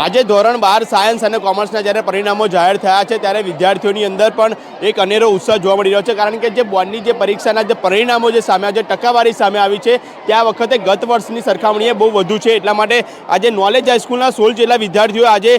આજે ધોરણ 12 સાયન્સ અને કોમર્સના જ્યારે પરિણામો જાહેર થયા છે ત્યારે વિદ્યાર્થીઓની અંદર પણ એક અનેરો ઉત્સાહ જોવા મળી રહ્યો છે, કારણ કે જે બોર્ડની જે પરીક્ષાના જે પરિણામો જે સામે જે ટકાવારી સામે આવી છે તે આ વખતે ગત વર્ષની સરખામણીએ બહુ વધુ છે. એટલા માટે આજે નોલેજ હાઈસ્કૂલના 16 જેટલા વિદ્યાર્થીઓ આજે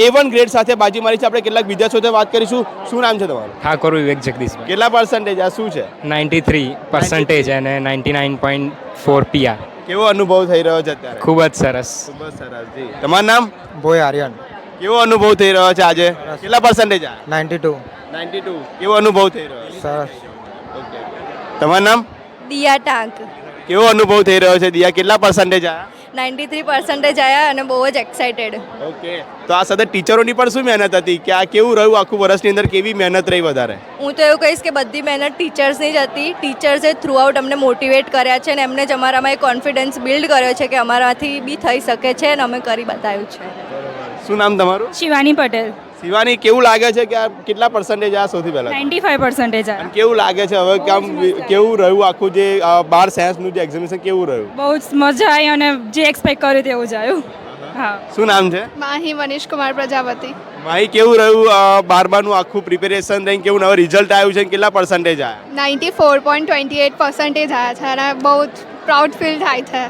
A1 ગ્રેડ સાથે બાજી મારી છે. આપણે કેટલાક વિદ્યાર્થીઓ સાથે વાત કરીશું. શું નામ છે તમારું? ઠાકોર વિવેક જગદીશભાઈ. કેટલા પર્સન્ટેજ આ શું છે? 93% અને 99.4 PR. કેવો અનુભવ થઈ રહ્યો છે અત્યારે? ખૂબ જ સરસ. ખૂબ જ સરસ જી. તમારું નામ? બોય આર્યન. કેવો અનુભવ થઈ રહ્યો છે આજે? કેટલા પર્સન્ટેજ આ? 92. 92. કેવો અનુભવ થઈ રહ્યો છે? સરસ. ઓકે. તમારું નામ? દિયા ટાંક. કેવો અનુભવ થઈ રહ્યો છે દિયા? કેટલા પર્સન્ટેજ આયા? 93% આવ્યા અને બહુ જ એક્સાઇટેડ. ઓકે. તો આ સાથે ટીચરોની પણ શું મહેનત હતી કે આ કેવું રહ્યું આખું વર્ષની અંદર, કેવી મહેનત રહી વધારે? હું તો એવું કહીશ કે બધી મહેનત ટીચર્સની જ હતી. ટીચર્સે થ્રુઆઉટ અમને મોટિવેટ કર્યા છે અને એમને જ અમારામાં એક કોન્ફિડન્સ બિલ્ડ કર્યો છે કે અમારાથી બી થઈ શકે છે અને અમે કરી બતાવ્યું છે. શું નામ તમારું? શિવાની પટેલ. શિવાની, કેવું લાગે છે કે આ કેટલા પર્સન્ટેજ આ સૌથી પહેલા? 95% અને કેવું લાગે છે હવે કેવું રહ્યું આખું જે 12 સાયન્સનું જે એક્ઝામિનેશન કેવું રહ્યું? બહુ જ મજા આવી અને જે એક્સપેક્ટ કર્યું તેવું જ આવ્યું. હા. શું નામ છે? માહી મનીષ કુમાર પ્રજાપતિ. માહી, કેવું રહ્યું 12માનું આખું પ્રિપેરેશન રહીને? કેવું હવે રિઝલ્ટ આવ્યું છે? કેટલા પર્સન્ટેજ આવ્યા? 94.28% આવ્યા છે અને બહુ જ પ્રાઉડ ફીલ થાય છે.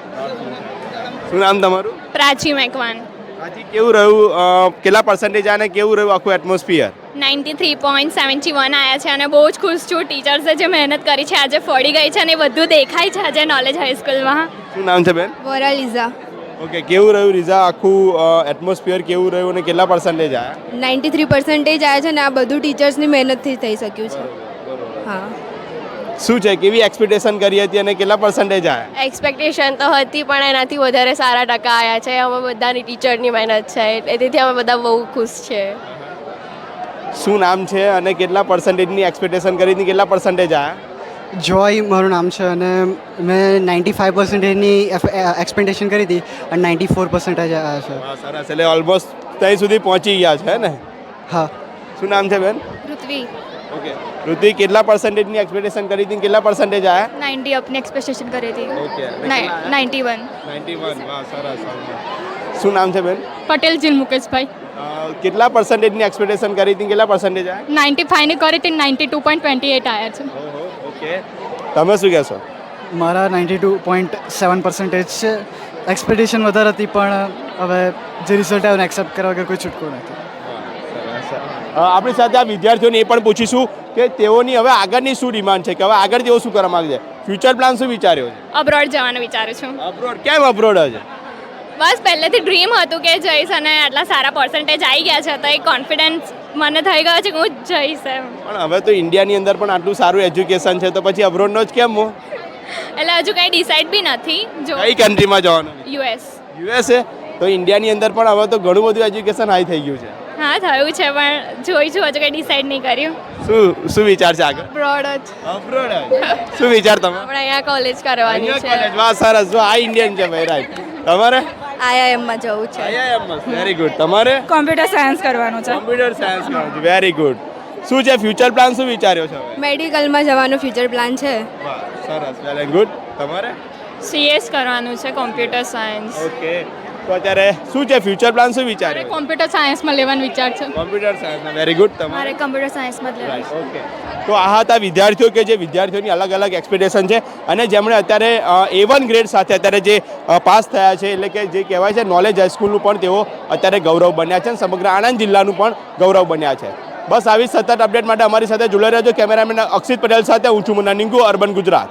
શું નામ તમારું? પ્રાચી મેકવાન. આજે કેવું રહ્યું કેટલા પર્સન્ટેજ આવ્યા અને કેવું રહ્યું આખું એટમોસ્ફિયર? 93.71 આવ્યા છે અને બહુ જ ખુશ છું. ટીચર્સે જે મહેનત કરી છે આજે ફળી ગઈ છે અને એ બધું દેખાય છે આજે નોલેજ હાઈસ્કૂલમાં. શું નામ છે બેન? વોરાલિઝા. ઓકે. કેવું રહ્યું રીઝા આખું એટમોસ્ફિયર કેવું રહ્યું અને કેટલા પર્સન્ટેજ આવ્યા? 93% આવ્યા છે ને આ બધું ટીચર્સની મહેનતથી થઈ શક્યું છે. હા. શું છે, કેવી એક્સપેક્ટેશન કરી હતી અને કેટલા પર્સન્ટેજ આવ્યા? એક્સપેક્ટેશન તો હતી પણ એનાથી વધારે સારા ટકા આવ્યા છે. અમે બધાની ટીચરની મહેનત છે તેથી અમે બધા બહુ ખુશ છે. શું નામ છે અને કેટલા પર્સન્ટેજની એક્સપેક્ટેશન કરી હતી, કેટલા પર્સન્ટેજ આવ્યા? જોય મારું નામ છે અને મેં 95%ની એક્સપેક્ટેશન કરી હતી અને 94% આવ્યા છે. વાહ, સરસ. એટલે ઓલમોસ્ટ ત્યાં સુધી પહોંચી ગયા છે ને? હા. શું નામ છે બેન? પૃથ્વી. ઓકે. ઋતિક, કેટલા પર્સન્ટેજની એક્સપેક્ટેશન કરી હતી, કેટલા પર્સન્ટેજ આવ્યા? 90 અપની એક્સપેક્ટેશન કરી હતી. ઓકે. 91. 91. વાહ, સરસ. શું નામ છે બેન? પટેલ જીલ મુકેશભાઈ. કેટલા પર્સન્ટેજની એક્સપેક્ટેશન કરી હતી, કેટલા પર્સન્ટેજ આવ્યા? 95 ની કરી હતી, 92.28 આવ્યા છે. ઓહો. ઓકે. તમે શું કહેશો? મારા 92.7% છે. એક્સપેક્ટેશન વધારે હતી પણ હવે જે રિઝલ્ટ આવ્યો ને એક્સેપ્ટ કરવા વગર કોઈ છૂટકો નથી. આપણી સાથે આ વિદ્યાર્થીઓને એ પણ પૂછીશું કે તેઓની હવે આગળની શું ડિમાન્ડ છે, કે હવે આગળ તેઓ શું કરવા માંગે છે, ફ્યુચર પ્લાન શું વિચાર્યો છે? અબ્રોડ જવાનું વિચારું છું. અબ્રોડ? કેમ અબ્રોડ છે? બસ પહેલેથી ડ્રીમ હતું કે જઈશ અને આટલા સારા પર્સન્ટેજ આવી ગયા છે તો એક કોન્ફિડન્સ મને થઈ ગયો છે કે હું જઈશ એમ. પણ હવે તો ઇન્ડિયાની અંદર પણ આટલું સારું એજ્યુકેશન છે તો પછી અબ્રોડનો જ કેમ? એટલે હજુ કંઈ ડિસાઈડ બી નથી. જો કઈ કન્ટ્રીમાં જવાનું? યુએસ. તો ઇન્ડિયાની અંદર પણ હવે તો ઘણું બધું એજ્યુકેશન હાઈ થઈ ગયું છે. હા થયું છે પણ જોઈશું, હજુ કંઈ ડિસાઈડ નહીં કર્યું. શું વિચાર છે આગળ? અબ્રોડ જ. અબ્રોડ? શું વિચાર તમે? આપણે અહીંયા કોલેજ કરવાની છે. કોલેજ? વાહ, સરસ. જો આ ઇન્ડિયન છે ભાઈ, રાઈટ. તમારે? આઈઆઈએમમાં જવું છે. આઈઆઈએમમાં. Very good. તમારે? કોમ્પ્યુટર સાયન્સ કરવાનું છે. કોમ્પ્યુટર સાયન્સ કરવાનું છે. Very good. શું છે ફ્યુચર પ્લાન, શું વિચાર્યો છે હવે? મેડિકલમાં જવાનો ફ્યુચર પ્લાન છે. વાહ, સરસ. Very good. તમારે? CS કરવાનું છે, કોમ્પ્યુટર સાયન્સ. ઓકે. તો અત્યારે શું છે ફ્યુચર પ્લાન, શું વિચાર્યો? કોમ્પ્યુટર સાયન્સમાં લેવાનો વિચાર છે. Computer science. Very good. તમારે? કમ્પ્યુટર સાયન્સમાં જ રાઈટ. ઓકે. તો આ હતા વિદ્યાર્થીઓ કે જે વિદ્યાર્થીઓની અલગ અલગ એક્સપેક્ટેશન છે અને જેમણે અત્યારે A1 ગ્રેડ સાથે અત્યારે જે પાસ થયા છે, એટલે કે જે કહેવાય છે નોલેજ હાઈસ્કૂલનું પણ તેઓ અત્યારે ગૌરવ બન્યા છે અને સમગ્ર આણંદ જિલ્લાનું પણ ગૌરવ બન્યા છે. બસ આવી સતત અપડેટ માટે અમારી સાથે જોડાઈ રહેજો. કેમેરામેન અક્ષિત પટેલ સાથે હું છું મુન્ના નિંગુ, અર્બન ગુજરાત.